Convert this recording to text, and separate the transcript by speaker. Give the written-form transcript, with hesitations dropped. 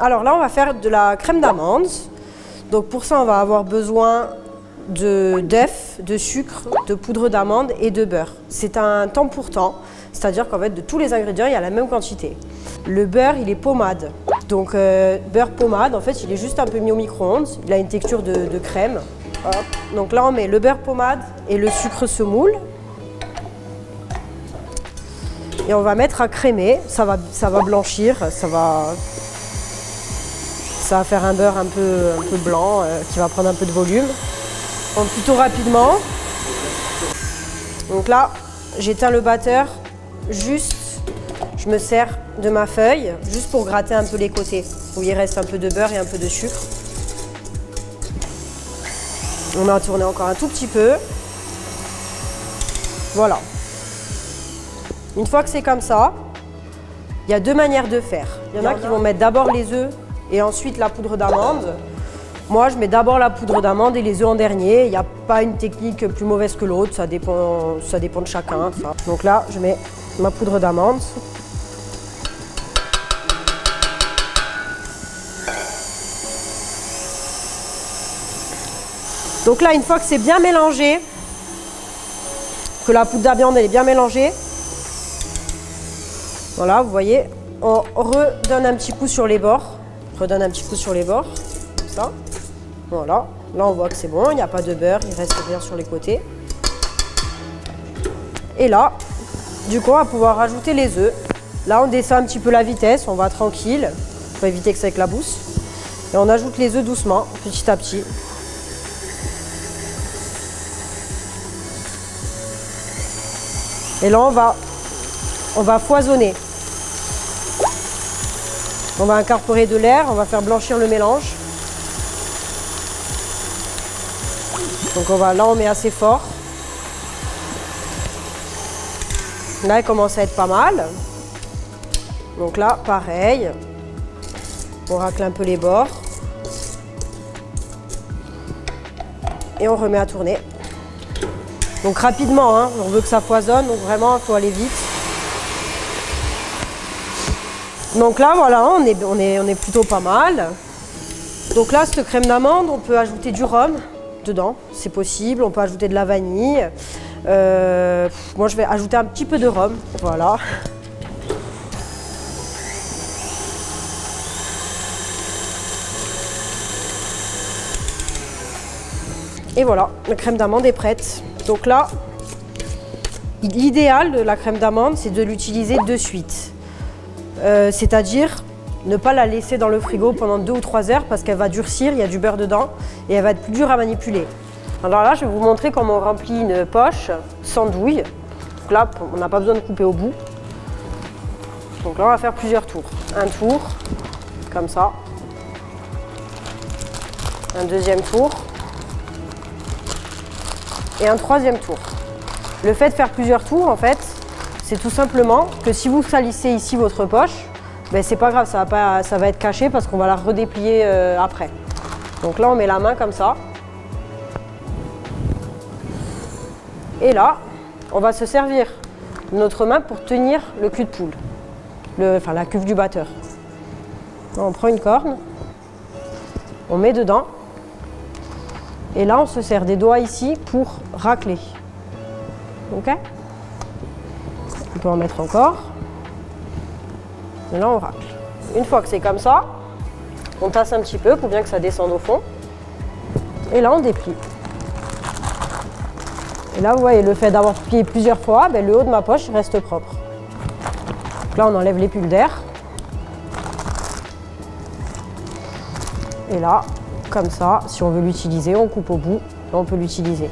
Speaker 1: Alors là, on va faire de la crème d'amande. Donc pour ça, on va avoir besoin d'œufs, de sucre, de poudre d'amande et de beurre. C'est un temps pour temps, c'est-à-dire qu'en fait, de tous les ingrédients, il y a la même quantité. Le beurre, il est pommade. Donc beurre pommade, en fait, il est juste un peu mis au micro-ondes. Il a une texture de crème. Hop. Donc là, on met le beurre pommade et le sucre semoule. Et on va mettre à crémer. Ça va blanchir, ça va faire un beurre un peu blanc qui va prendre un peu de volume. Donc plutôt rapidement. Donc là, j'éteins le batteur, juste, je me sers de ma feuille, juste pour gratter un peu les côtés, où il reste un peu de beurre et un peu de sucre. On va tourner encore un tout petit peu. Voilà. Une fois que c'est comme ça, il y a deux manières de faire. Il y en a qui vont mettre d'abord les œufs et ensuite la poudre d'amande. Moi, je mets d'abord la poudre d'amande et les œufs en dernier. Il n'y a pas une technique plus mauvaise que l'autre, ça dépend de chacun. Ça. Donc là, je mets ma poudre d'amande. Donc là, une fois que c'est bien mélangé, que la poudre d'amande est bien mélangée, voilà, vous voyez, on redonne un petit coup sur les bords. Redonne un petit coup sur les bords, comme ça. Voilà, là on voit que c'est bon, il n'y a pas de beurre, il reste rien sur les côtés. Et là, du coup, on va pouvoir rajouter les œufs. Là, on descend un petit peu la vitesse, on va tranquille, pour éviter que ça éclabousse. Et on ajoute les œufs doucement, petit à petit. Et là, on va foisonner. On va incorporer de l'air, on va faire blanchir le mélange. Donc là, on met assez fort. Là, il commence à être pas mal. Donc là, pareil. On racle un peu les bords. Et on remet à tourner. Donc rapidement, hein, on veut que ça foisonne, donc vraiment, il faut aller vite. Donc là, voilà, on est plutôt pas mal. Donc là, cette crème d'amande, on peut ajouter du rhum dedans, c'est possible. On peut ajouter de la vanille. Moi, je vais ajouter un petit peu de rhum, voilà. Et voilà, la crème d'amande est prête. Donc là, l'idéal de la crème d'amande, c'est de l'utiliser de suite. C'est-à-dire ne pas la laisser dans le frigo pendant 2 ou 3 heures parce qu'elle va durcir, il y a du beurre dedans et elle va être plus dure à manipuler. Alors là, je vais vous montrer comment on remplit une poche sans douille. Donc là, on n'a pas besoin de couper au bout. Donc là, on va faire plusieurs tours. Un tour, comme ça. Un deuxième tour. Et un troisième tour. Le fait de faire plusieurs tours, en fait, c'est tout simplement que si vous salissez ici votre poche, ben c'est pas grave, ça va être caché parce qu'on va la redéplier après. Donc là, on met la main comme ça. Et là, on va se servir de notre main pour tenir le cul de poule, enfin la cuve du batteur. On prend une corne, on met dedans. Et là, on se sert des doigts ici pour racler. Ok ? On peut en mettre encore. Et là, on racle. Une fois que c'est comme ça, on tasse un petit peu pour bien que ça descende au fond. Et là, on déplie. Et là, vous voyez, le fait d'avoir plié plusieurs fois, ben, le haut de ma poche reste propre. Donc là, on enlève les bulles d'air. Et là, comme ça, si on veut l'utiliser, on coupe au bout, et on peut l'utiliser.